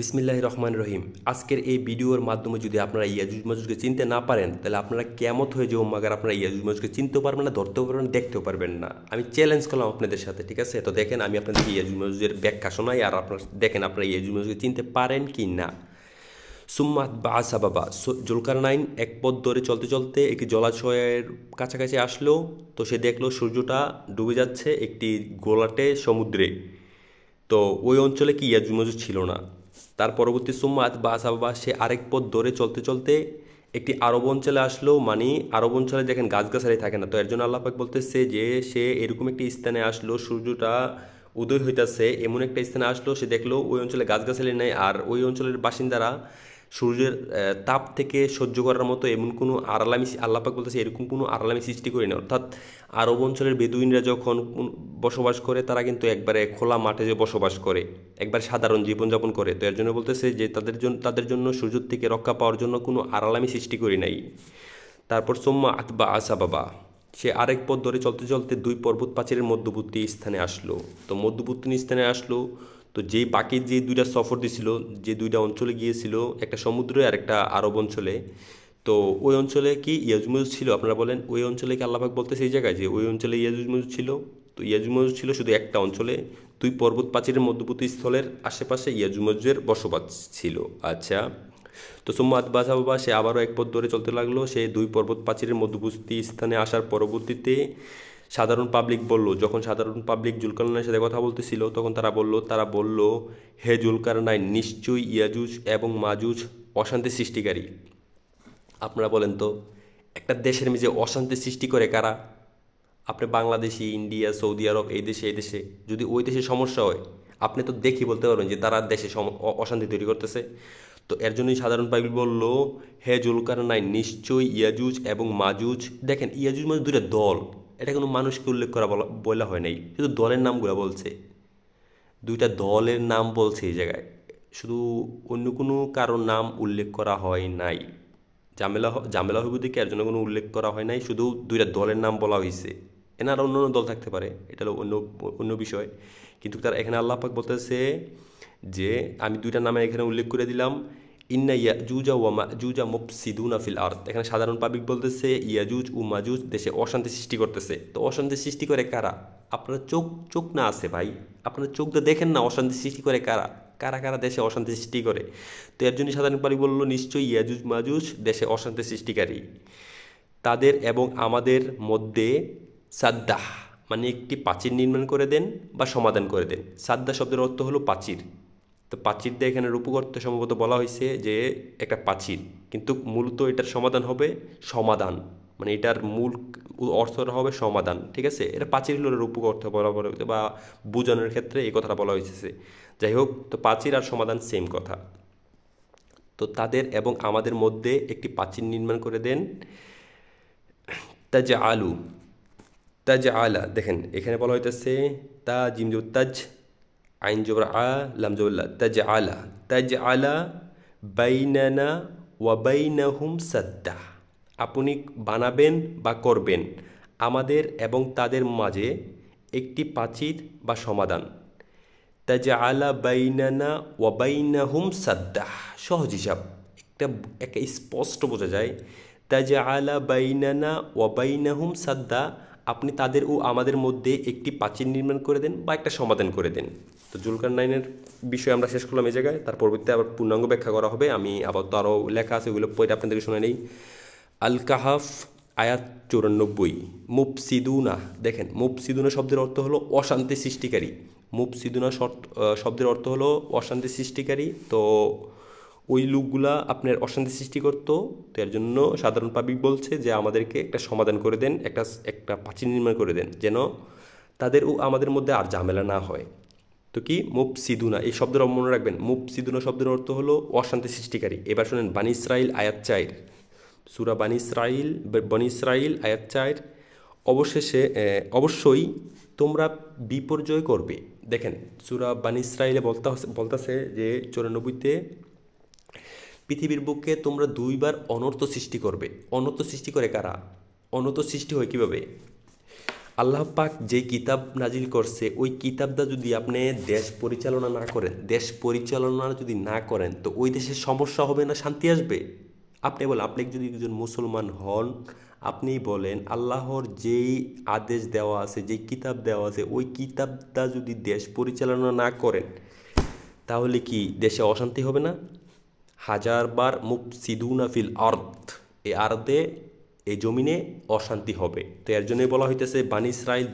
বিসমিল্লাহির রহমানির রহিম। আজকের এই ভিডিওর মাধ্যমে যদি আপনারা ইয়াজুজ মাজুজকে চিনতে না পারেন, তাহলে আপনারা কিয়ামত হয়ে যাও মাগার আপনারা ইয়াজুজ মাজুজকে চিনতেও পারবেন না, ধরতেও পারবেন না, দেখতেও পারবেন না। আমি চ্যালেঞ্জ করলাম আপনাদের সাথে, ঠিক আছে? তো দেখেন, আমি আপনাদেরকে ইয়াজুজ মাজুজের ব্যাখ্যা শোনাই, আর আপনারা দেখেন আপনারা ইয়াজুজ মাজুজকে চিনতে পারেন কি না। সুম্মাত বাসা বাবা, জুলকারনাইন এক পথ ধরে চলতে চলতে একটি জলাশয়ের কাছাকাছি আসলো। তো সে দেখলো সূর্যটা ডুবে যাচ্ছে একটি গোলাটে সমুদ্রে। তো ওই অঞ্চলে কি ইয়াজুজ মাজুজ ছিল না। তার পরবর্তী সুম্মাত বাসা বাবা, সে আরেক পথ ধরে চলতে চলতে একটি আরব অঞ্চলে আসলো। মানে আরব অঞ্চলে দেখেন গাছগাছালি থাকে না, তো এর জন্য আল্লাহ পাক বলতেছে যে সে এরকম একটি স্থানে আসলো, সূর্যটা উদয় হইতাছে এমন একটা স্থানে আসলো, সে দেখলো ওই অঞ্চলে গাছগাছালি নেই, আর ওই অঞ্চলের বাসিন্দারা সূর্যের তাপ থেকে সহ্য করার মতো এমন কোনো আড়ালামি, আল্লাহ পাক বলতেছে এরকম কোনো আড়ালামি সৃষ্টি করে না। অর্থাৎ আরব অঞ্চলের বেদুইনরা যখন বসবাস করে, তারা কিন্তু একবারে খোলা মাঠে যে বসবাস করে, একবার সাধারণ জীবনযাপন করে। তো এর জন্য বলতেছে যে তাদের জন্য সূর্য থেকে রক্ষা পাওয়ার জন্য কোনো আড়ালামি সৃষ্টি করি নাই। তারপর সোম্মা আতবা আসা বাবা, সে আরেক পথ ধরে চলতে চলতে দুই পর্বত প্রাচীরের মধ্যবর্তী স্থানে আসলো। তো মধ্যবর্তী স্থানে আসলো, তো যেই বাকি যে দুইটা সফর দিছিল, যে দুইটা অঞ্চলে গিয়েছিল, একটা সমুদ্রে আর একটা আরব অঞ্চলে, তো ওই অঞ্চলে কি ইয়াজুজ মাজুজ ছিল? আপনারা বলেন, ওই অঞ্চলে কি আল্লাহ পাক বলতেছে এই জায়গায় যে ওই অঞ্চলে ইয়াজুজ মাজুজ ছিল? তো ইয়াজুজ মাজুজ ছিল শুধু একটা অঞ্চলে, দুই পর্বত প্রাচীরের মধ্যবর্তী স্থলের আশেপাশে ইয়াজুজ মাজুজের বসবাস ছিল। আচ্ছা, তো সুম্মাত বাসা বাবা, সে আবারও এক পথ ধরে চলতে লাগলো। সে দুই পর্বত প্রাচীরের মধ্যবর্তী স্থানে আসার পরবর্তীতে সাধারণ পাবলিক বলল, যখন সাধারণ পাবলিক জুলকারনাইনের সাথে কথা বলতেছিল, তখন তারা বলল, হে জুলকারনাইন, নিশ্চয়ই ইয়াজুজ এবং মাজুজ অশান্তি সৃষ্টিকারী। আপনারা বলেন তো, একটা দেশের মাঝে অশান্তি সৃষ্টি করে কারা? আপনি বাংলাদেশি, ইন্ডিয়া, সৌদি আরব, এই দেশে যদি ওই দেশে সমস্যা হয়, আপনি তো দেখি বলতে পারবেন যে তারা দেশে অশান্তি তৈরি করতেছে। তো এর জন্যই সাধারণ পাবলিক বলল, হে জুলকারনাইন, নিশ্চয়ই ইয়াজুজ এবং মাজুজ। দেখেন, ইয়াজুজ মাজুজ দুইটা দল, এটা কোনো মানুষকে উল্লেখ করা বলা হয় নাই, শুধু দলের নামগুলো বলছে। দুইটা দলের নাম বলছে এই জায়গায়, শুধু অন্য কোনো কারোর নাম উল্লেখ করা হয় নাই। ঝামেলা হইব দিকে এর জন্য কোনো উল্লেখ করা হয় নাই, শুধু দুইটা দলের নাম বলা হয়েছে। এনার অন্য অন্য দল থাকতে পারে, এটা হলো অন্য অন্য বিষয়। কিন্তু তার এখানে আল্লাহ পাক বলতেছে যে আমি দুইটা নামে এখানে উল্লেখ করে দিলাম। ইন্না ইয়াজুজা ওয়া মাজুজা মুফসিদুনা ফিল আরদ। এখানে সাধারণ পাবলিক বলতেছে ইয়াজুজ ও মাজুজ দেশে অশান্তি সৃষ্টি করতেছে। তো অশান্তি সৃষ্টি করে কারা? আপনারা চোখ চোখ না আছে ভাই, আপনারা চোখ দিয়ে দেখেন না অশান্তি সৃষ্টি করে কারা? কারা কারা দেশে অশান্তি সৃষ্টি করে? তো এর জন্য সাধারণ পাবলিক বলল, নিশ্চয়ই ইয়াজুজ মাজুজ দেশে অশান্তি সৃষ্টিকারী। তাদের এবং আমাদের মধ্যে সাদ্দাহ, মানে একটি প্রাচীর নির্মাণ করে দেন বা সমাধান করে দেন। সাদ্দা শব্দের অর্থ হলো প্রাচীর। তো প্রাচীর দিয়ে এখানে রূপক অর্থে সম্ভবত বলা হয়েছে যে একটা প্রাচীর, কিন্তু মূলত এটার সমাধান হবে সমাধান, মানে এটার মূল অর্থটা হবে সমাধান, ঠিক আছে? এটা প্রাচীর হলো রূপক অর্থ বলা হয়েছে বা বোঝানোর ক্ষেত্রে এই কথাটা বলা হয়েছে। যাই হোক, তো প্রাচীর আর সমাধান সেম কথা। তো তাদের এবং আমাদের মধ্যে একটি প্রাচীর নির্মাণ করে দেন। তাজ আলু, তাজ আলা, দেখেন এখানে বলা হইতেছে তা জিম জবর তাজ, আইন জবর আ, লাম জবর লা, তাজ আলা বাইনানা ওয়া বাইনাহুম সাদ্দা। আপনি বানাবেন বা করবেন আমাদের এবং তাদের মাঝে একটি প্রাচীর বা সমাধান। তাজ আলা বাইনানা ওয়া বাইনাহুম সাদ্দা, সহজ হিসাব, একটা একটা স্পষ্ট বোঝা যায়। তাজ আলা বাইনানা ওয়া বাইনাহুম সাদ্দা, আপনি তাদের ও আমাদের মধ্যে একটি প্রাচীর নির্মাণ করে দেন বা একটা সমাধান করে দেন। তো জুলকারনাইনের বিষয় আমরা শেষ করলাম এই জায়গায়, তার পরবর্তীতে আবার পূর্ণাঙ্গ ব্যাখ্যা করা হবে। আমি আবার তো আরও লেখা আছে, ওইগুলো পড়ে আপনাদেরকে শুনে নেই। আল কাহাফ আয়াত 94, মুফসিদুনা। দেখেন, মুফসিদুনা শব্দের অর্থ হলো অশান্তি সৃষ্টিকারী। মুফসিদুনা শব্দের অর্থ হলো অশান্তি সৃষ্টিকারী। তো ওই লোকগুলা আপনার অশান্তি সৃষ্টি করতো। তো এর জন্য সাধারণ পাবলিক বলছে যে আমাদেরকে একটা সমাধান করে দেন, একটা প্রাচীর নির্মাণ করে দেন, যেন তাদের ও আমাদের মধ্যে আর ঝামেলা না হয়। তো কি মুফসিদুনা, এই শব্দের মনে রাখবেন, মুফসিদুনা শব্দের অর্থ হলো অশান্তি সৃষ্টিকারী। এবার শোনেন বানী ইসরাইল আয়াত 4, সূরা বনী ইসরাইল আয়াত 4, অবশ্যই তোমরা বিপর্যয় করবে। দেখেন, সূরা বনী ইসরাইলে বলতেছে যে 94-তে, পৃথিবীর বুকে তোমরা দুইবার অনর্থ সৃষ্টি করবে। অনর্থ সৃষ্টি করে কারা? অনর্থ সৃষ্টি হয় কিভাবে? আল্লাহ পাক যে কিতাব নাজিল করছে ওই কিতাবটা যদি আপনি দেশ পরিচালনা না করেন, দেশ পরিচালনা যদি না করেন, তো ওই দেশের সমস্যা হবে না, শান্তি আসবে? আপনি বলেন, আপনি যদি একজন মুসলমান হন, আপনি বলেন আল্লাহর যেই আদেশ দেওয়া আছে, যেই কিতাব দেওয়া আছে, ওই কিতাবটা যদি দেশ পরিচালনা না করেন, তাহলে কি দেশে অশান্তি হবে না? হাজারবার মুফসিদুনা ফিল আরদ, এই আরদে, এই জমিনে অশান্তি হবে। তো এর জন্যই বলা হইতেছে বানি ইসরাইল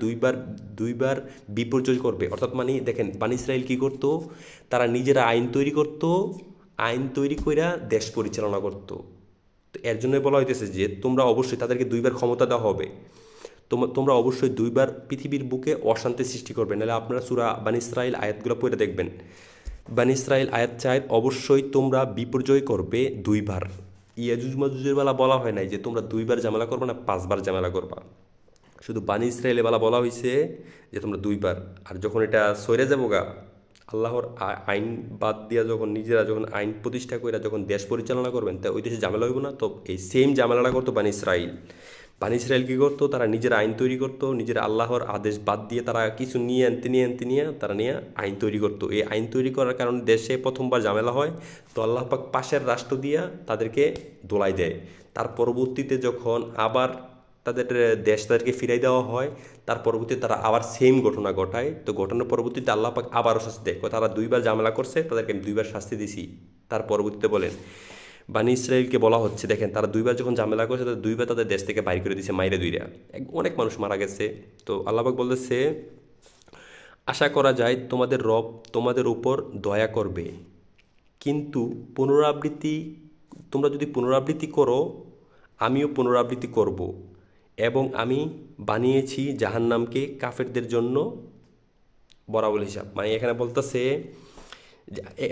দুইবার বিপর্যয় করবে। অর্থাৎ মানে দেখেন, বানি ইসরাইল কী করতো, তারা নিজেরা আইন তৈরি করতো, আইন তৈরি কইরা দেশ পরিচালনা করতো। তো এর জন্যই বলা হইতেছে যে তোমরা অবশ্যই তাদেরকে দুইবার ক্ষমতা দেওয়া হবে, তোমরা অবশ্যই দুইবার পৃথিবীর বুকে অশান্তি সৃষ্টি করবে। নাহলে আপনারা সূরা বানি ইসরাইল আয়াতগুলো পড়ে দেখবেন। বানি ইসরাইল আয়াত 4, অবশ্যই তোমরা বিপর্যয় করবে দুইবার। ইয়াজুজ মাজুজের বেলা বলা হয় নাই যে তোমরা দুইবার ঝামেলা করবে না 5বার ঝামেলা করবা, শুধু বানি ইসরায়েলের বেলা বলা হয়েছে যে তোমরা দুইবার। আর যখন এটা সরে যাবো গা, আল্লাহর আইন বাদ দিয়া যখন নিজেরা যখন আইন প্রতিষ্ঠা করে যখন দেশ পরিচালনা করবেন, তা ওই দেশে ঝামেলা হইব না? তো এই সেম ঝামেলাটা করতো বানি ইসরাইল। বানি ইসরায়েল কী করতো, তারা নিজেরা আইন তৈরি করতো, নিজেরা আল্লাহর আদেশ বাদ দিয়ে তারা কিছু নিয়ে তারা নিয়ে আইন তৈরি করতো। এই আইন তৈরি করার কারণে দেশে প্রথমবার ঝামেলা হয়, তো আল্লাহ পাক পাশের রাষ্ট্র দিয়া তাদেরকে দোলাই দেয়। তার পরবর্তীতে যখন আবার তাদের দেশ তাদেরকে ফিরাই দেওয়া হয়, তার পরবর্তীতে তারা আবার সেম ঘটনা ঘটায়। তো ঘটনার পরবর্তীতে আল্লাহ পাক আবারও শাস্তি দেয়, তারা দুইবার ঝামেলা করছে, তাদেরকে আমি দুইবার শাস্তি দিছি। তার পরবর্তীতে বলেন বানি ইসরায়েলকে বলা হচ্ছে, দেখেন তারা দুইবার যখন ঝামেলা করছে, তাদের দুইবার তাদের দেশ থেকে বাইর করে দিয়েছে, মাইরে দুইরা, অনেক মানুষ মারা গেছে। তো আল্লাহ পাক বলতেছে, আশা করা যায় তোমাদের রব তোমাদের উপর দয়া করবে, কিন্তু তোমরা যদি পুনরাবৃত্তি করো, আমিও পুনরাবৃত্তি করব, এবং আমি বানিয়েছি জাহান্নামকে কাফেরদের জন্য বরাবর হিসাব। মানে এখানে বলতেছে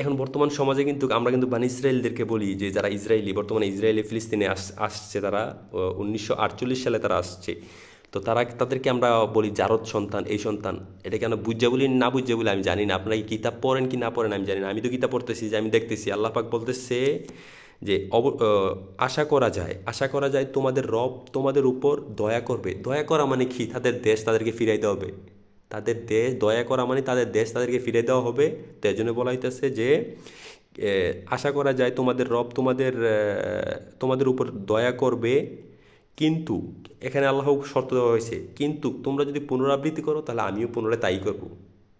এখন বর্তমান সমাজে কিন্তু আমরা কিন্তু বানি ইসরায়েলদেরকে বলি যে যারা ইসরায়েলি, বর্তমানে ইসরায়েলি ফিলিস্তিনে আসছে, তারা 1948 সালে তারা আসছে। তো তাদেরকে আমরা বলি জারদ সন্তান, এই সন্তান। এটা কেন বুঝা বলি না বুঝা বলি আমি জানি না, আপনারা কি কিতাব পড়েন কি না পড়েন আমি জানি না। আমি তো কিতাব পড়তেছি, যে আমি দেখতেছি আল্লাহ পাক বলতেছে যে আশা করা যায় তোমাদের রব তোমাদের উপর দয়া করবে। দয়া করা মানে কি? তাদের দেশ তাদেরকে ফিরাই দেওয়া হবে। তাদের দেশ, দয়া করা মানে তাদের দেশ তাদেরকে ফিরে দেওয়া হবে। তো এই জন্য বলা হইতেছে যে আশা করা যায় তোমাদের রব তোমাদের উপর দয়া করবে, কিন্তু এখানে আল্লাহ শর্ত দেওয়া হয়েছে, কিন্তু তোমরা যদি পুনরাবৃত্তি করো তাহলে আমিও পুনরায় তাই করব।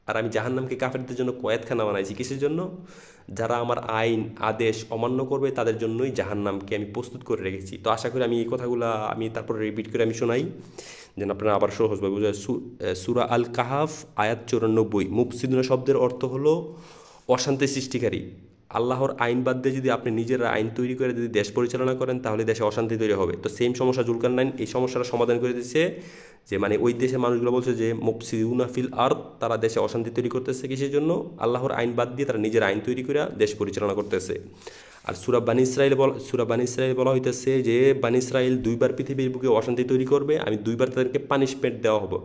আর আমি জাহান্নামকে কাফেরদের জন্য কয়েদখানা বানাইছি, কিসের জন্য? যারা আমার আইন আদেশ অমান্য করবে তাদের জন্যই জাহান্নামকে আমি প্রস্তুত করে রেখেছি। তো আশা করি আমি এই কথাগুলো আমি তারপর রিপিট করে আমি শোনাই, যেন আপনারা আবার সহজভাবে বুঝা। সূরা আল কাহাফ আয়াত 94। মুফসিদুনা শব্দের অর্থ হলো অশান্তি সৃষ্টিকারী। আল্লাহর আইন বাদ দিয়ে যদি আপনি নিজেরা আইন তৈরি করে যদি দেশ পরিচালনা করেন, তাহলে দেশে অশান্তি তৈরি হবে। তো সেম সমস্যা জুলকারনাইন এই সমস্যাটা সমাধান করে দিচ্ছে, যে মানে ওই দেশের মানুষগুলো বলছে যে মুফসিদুনা ফিল আরদ, তারা দেশে অশান্তি তৈরি করতেছে, কিসের জন্য? আল্লাহর আইন বাদ দিয়ে তারা নিজের আইন তৈরি করে দেশ পরিচালনা করতেছে। আর সূরা বানি ইসরাইল বলা হইতেছে যে বানি ইসরাইল দুইবার পৃথিবীর বুকে অশান্তি তৈরি করবে, আমি দুইবার তাদেরকে পানিশমেন্ট দেওয়া হবে,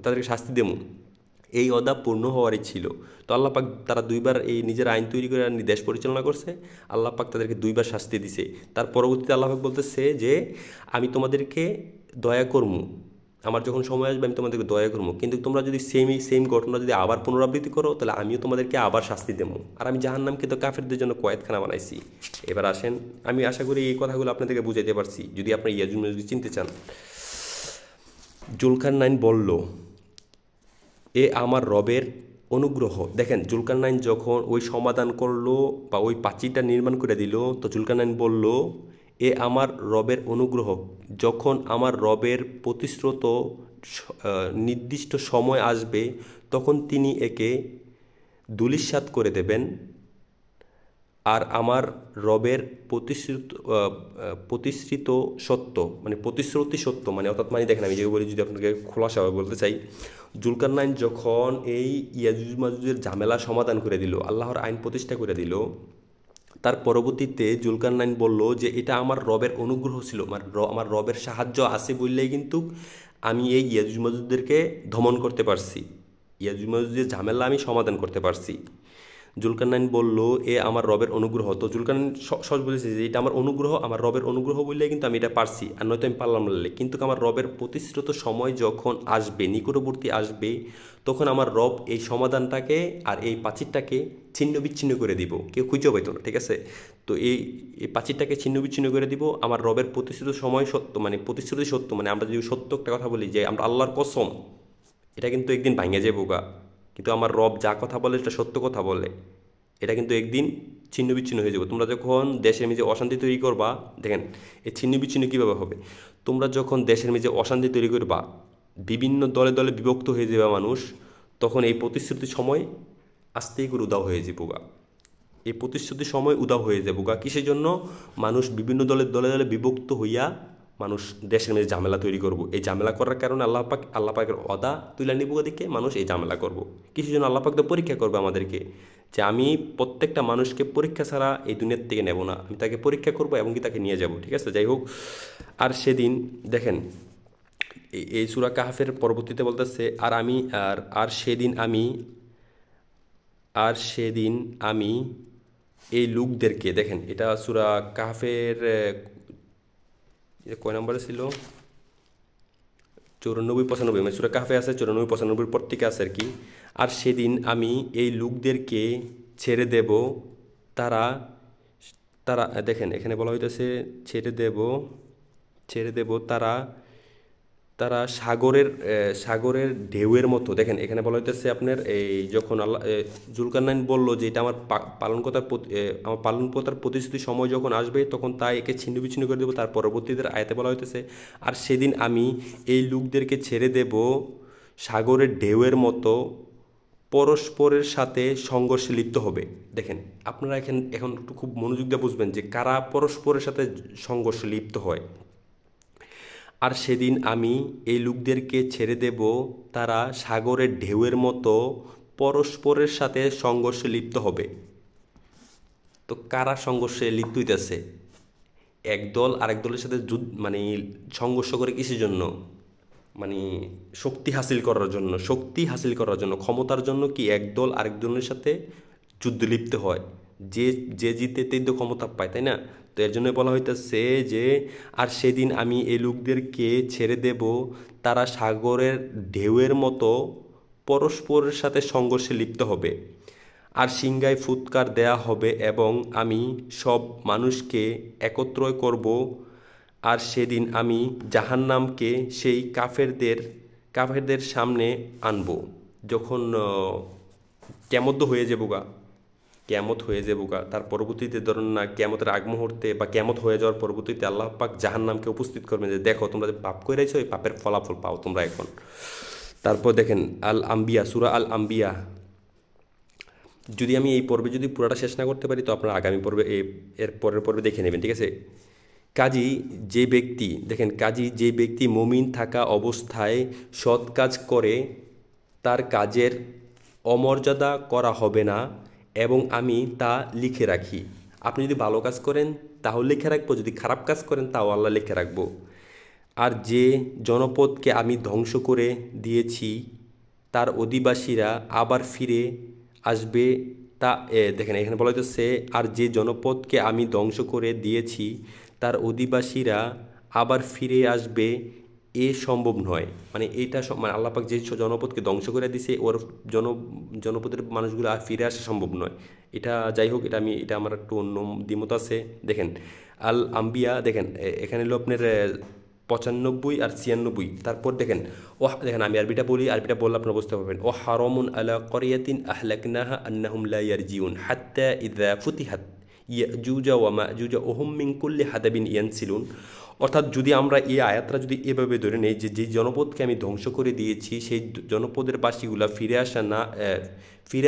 তাদেরকে শাস্তি দেবো। এই অদা পূর্ণ হওয়ারই ছিল। তো আল্লাহ পাক তারা দুইবার এই নিজের আইন তৈরি করে দেশ পরিচালনা করছে, আল্লাহ পাক তাদেরকে দুইবার শাস্তি দিছে। তার পরবর্তীতে আল্লাহ পাক বলতেছে যে আমি তোমাদেরকে দয়া করবো, আমার যখন সময় আসবে আমি তোমাদেরকে দয়া করবো, কিন্তু তোমরা যদি সেম ঘটনা যদি আবার পুনরাবৃত্তি করো, তাহলে আমিও তোমাদেরকে আবার শাস্তি দেবো। আর আমি জাহান্নামকে তো কাফেরদের জন্য কয়েদখানা বানাইছি। এবার আসেন, আমি আশা করি এই কথাগুলো আপনাদেরকে বুঝাইতে পারছি, যদি আপনারা ইয়াজুজ মাজুজ চিনতে চান। জুলকারনাইন বলল, এ আমার রবের অনুগ্রহ। দেখেন জুলকারনাইন যখন ওই সমাধান করলো বা ওই প্রাচীরটা নির্মাণ করে দিল, তো জুলকারনাইন বলল, এ আমার রবের অনুগ্রহ, যখন আমার রবের প্রতিশ্রুত নির্দিষ্ট সময় আসবে, তখন তিনি একে ধূলিসাৎ করে দেবেন। আর আমার রবের প্রতিশ্রুত সত্য, মানে প্রতিশ্রুতি সত্য, মানে অর্থাৎ মানে দেখেন আমি যে বলি, যদি আপনাকে খোলাসাভাবে বলতে চাই, জুলকারনাইন যখন এই ইয়াজুজ মাজুজের ঝামেলা সমাধান করে দিল, আল্লাহর আইন প্রতিষ্ঠা করে দিল, তার পরবর্তীতে জুলকারনাইন বলল যে এটা আমার রবের অনুগ্রহ ছিল, আমার রবের সাহায্য আছে বললেই কিন্তু আমি এই ইয়াজুজ মাজুজদেরকে দমন করতে পারছি, ইয়াজুজ মাজুজের ঝামেলা আমি সমাধান করতে পারছি। জুলকারনাইন বলল এ আমার রবের অনুগ্রহ। তো জুলকারনাইন সহজ বলেছে যে এটা আমার অনুগ্রহ, আমার রবের অনুগ্রহ বললে কিন্তু আমি এটা পারছি, আর নয়তো আমি পারলাম না। কিন্তু আমার রবের প্রতিশ্রুত সময় যখন আসবে, নিকটবর্তী আসবে, তখন আমার রব এই সমাধানটাকে আর এই প্রাচীরটাকে ছিন্ন বিচ্ছিন্ন করে দিব, কেউ খুঁজে পাইতো না, ঠিক আছে। তো এই প্রাচীরটাকে ছিন্ন বিচ্ছিন্ন করে দিব। আমার রবের প্রতিশ্রুত সময় সত্য, মানে প্রতিশ্রুতি সত্য, মানে আমরা যদি সত্য একটা কথা বলি যে আমরা আল্লাহর কসম, এটা কিন্তু একদিন ভাঙে যাবো গা। কিন্তু আমার রব যা কথা বলে এটা সত্য কথা বলে, এটা কিন্তু একদিন ছিন্ন বিচ্ছিন্ন হয়ে যাবে। তোমরা যখন দেশের মেঝে অশান্তি তৈরি করবা, দেখেন এই ছিন্ন বিচ্ছিন্ন কীভাবে হবে। তোমরা যখন দেশের মেঝে অশান্তি তৈরি করবা, বিভিন্ন দলে দলে বিভক্ত হয়ে যাবে মানুষ, তখন এই প্রতিশ্রুতির সময় আস্তেই করে উদাও হয়ে যাবো গা। এই প্রতিশ্রুতির সময় উদাও হয়ে যাবো গা। কিসের জন্য? মানুষ বিভিন্ন দলে দলে বিভক্ত হইয়া মানুষ দেশের মেঝে ঝামেলা তৈরি করব। এই ঝামেলা করার কারণে আল্লাহ পাকের অদা তুলে নিব, দিকে মানুষ এই ঝামেলা করব। কিসের জন্য? আল্লাহ পাক তো পরীক্ষা করবে আমাদেরকে, যে আমি প্রত্যেকটা মানুষকে পরীক্ষা ছাড়া এই দুনিয়ার থেকে নেব না, আমি তাকে পরীক্ষা করব এবং কি তাকে নিয়ে যাব, ঠিক আছে। যাই হোক, আর সেদিন দেখেন এই সূরা কাহফের পরবর্তীতে বলতেছে, আর সেদিন আমি এই লোকদেরকে, দেখেন এটা সূরা কাহফের কয় নম্বরে ছিল, 94-95, মানে সূরা কাহফে আছে 94-95 পর থেকে আছে আর কি। আর সেদিন আমি এই লোকদেরকে ছেড়ে দেব, তারা তারা দেখেন এখানে বলা হইতেছে ছেড়ে দেব তারা তারা সাগরের ঢেউয়ের মতো। দেখেন এখানে বলা হইতেছে আপনার, এই যখন জুলকারনাইন বলল যে এটা আমার পালনকর্তার প্রতিশ্রুতি সময় যখন আসবে, তখন তাই একে ছিন্ন বিচ্ছিন্ন করে দেবো। তার পরবর্তীতে আয়াতে বলা হইতেছে, আর সেদিন আমি এই লোকদেরকে ছেড়ে দেব সাগরের ঢেউয়ের মতো, পরস্পরের সাথে সংঘর্ষে লিপ্ত হবে। দেখেন আপনারা এখন একটু খুব মনোযোগ দিয়ে বুঝবেন যে কারা পরস্পরের সাথে সংঘর্ষে লিপ্ত হয়। আর সেদিন আমি এই লোকদেরকে ছেড়ে দেব, তারা সাগরের ঢেউয়ের মতো পরস্পরের সাথে সংঘর্ষে লিপ্ত হবে। তো কারা সংঘর্ষে লিপ্ত হইতেছে? একদল আরেক দলের সাথে মানে সংঘর্ষ করে কিসের জন্য? মানে শক্তি হাসিল করার জন্য, ক্ষমতার জন্য কি একদল আরেক দলের সাথে যুদ্ধে লিপ্ত হয়। যে যে জিতে তেই তো ক্ষমতা পায়, তাই না? তো এর জন্য বলা হইতেছে যে, আর সেদিন আমি এই লোকদেরকে ছেড়ে দেব, তারা সাগরের ঢেউয়ের মতো পরস্পরের সাথে সংঘর্ষে লিপ্ত হবে। আর সিংহায় ফুৎকার দেয়া হবে এবং আমি সব মানুষকে একত্র করব। আর সেদিন আমি জাহান্নামকে সেই কাফেরদের সামনে আনব। যখন কিয়ামত হয়ে যাবো গা, তার পরবর্তীতে ধরুন না, কিয়ামতের আগ মুহূর্তে বা কিয়ামত হয়ে যাওয়ার পরবর্তীতে আল্লাহ পাক জাহান্নামকে উপস্থিত করবেন যে দেখো তোমরা যে পাপ করেছো, এই পাপের ফলাফল পাও তোমরা এখন। তারপর দেখেন সূরা আল আম্বিয়া, যদি আমি এই পর্বে যদি পুরাটা শেষ না করতে পারি, তো আপনারা আগামী পর্বে এর পরের পর্বে দেখে নেবেন, ঠিক আছে। কাজী যে ব্যক্তি মুমিন থাকা অবস্থায় সৎ কাজ করে, তার কাজের অমর্যাদা করা হবে না এবং আমি তা লিখে রাখি। আপনি যদি ভালো কাজ করেন তাও লিখে রাখবো, যদি খারাপ কাজ করেন তাও আল্লাহ লিখে রাখবো। আর যে জনপদকে আমি ধ্বংস করে দিয়েছি, তার অধিবাসীরা আবার ফিরে আসবে। দেখেন এখানে বলা হচ্ছে, আর যে জনপদকে আমি ধ্বংস করে দিয়েছি, তার অধিবাসীরা আবার ফিরে আসবে, এ সম্ভব নয়। মানে মানে আল্লাহ পাক যে জনপদকে ধ্বংস করে দিয়েছে, ওর জনপদের মানুষগুলো আর ফিরে আসা সম্ভব নয়। এটা যাই হোক, এটা আমার একটু অন্য দ্বিমত আছে। দেখেন আল আম্বিয়া, দেখেন এখানে হলো আপনার 95 আর 96। তারপর দেখেন আমি আরবিটা বললে আপনারা বুঝতে পারবেন। ও হারামুন আলা ক্বরিয়াতিন আহলাকনাহা আন্নাহুম লা ইয়ারজিউন হাত্তা ইযা ফুতিহাত ইয়াজুজা ওয়া মাজুজা ওয়া হুম মিন কুল্লি হাদাবিন ইয়ানসিলুন। অর্থাৎ যদি আমরা এই আয়াতটা যদি এভাবে ধরে নেই যে যে জনপদকে আমি ধ্বংস করে দিয়েছি, সেই জনপদের বাসীগুলা ফিরে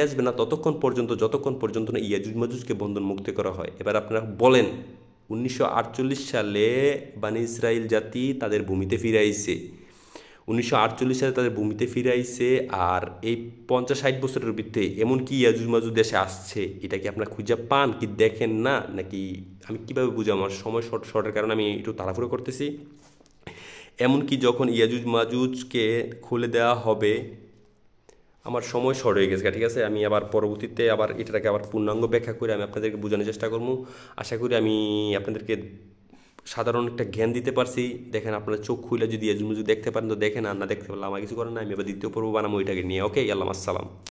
আসবে না যতক্ষণ পর্যন্ত না ইয়াজুজ মাজুজকে বন্ধন মুক্তি করা হয়। এবার আপনারা বলেন, 1948 সালে বানি ইসরাইল জাতি তাদের ভূমিতে ফিরে আইছে। 1948 সালে তাদের ভূমিতে ফিরে আইছে, আর এই 50-60 বছরের ভিতরে এমনকি ইয়াজুজ মাজুজ দেশে আসছে। এটা কি আপনারা খুঁজে পান, কি দেখেন না? নাকি আমি কীভাবে বুঝাবো? আমার সময় শর্টের কারণে আমি একটু তাড়াহুড়ো করতেছি। এমনকি যখন ইয়াজুজ মাজুজকে খুলে দেওয়া হবে, আমার সময় শর্ট হয়ে গেছে, ঠিক আছে। আমি আবার পরবর্তীতে আবার এটাকে আবার পূর্ণাঙ্গ ব্যাখ্যা করে আমি আপনাদেরকে বোঝানোর চেষ্টা করবো। আশা করি আমি আপনাদেরকে সাধারণ একটা জ্ঞান দিতে পারছি। দেখেন, আপনারা চোখ খুলে যদি এজুম দেখতে পারেন তো দেখেন, আর না দেখতে পারলে আমার কিছু করেন না। আমি আবার দ্বিতীয় পর্ব বানাবো ওইটাকে নিয়ে। ওকে, আল্লাহ আসসালাম।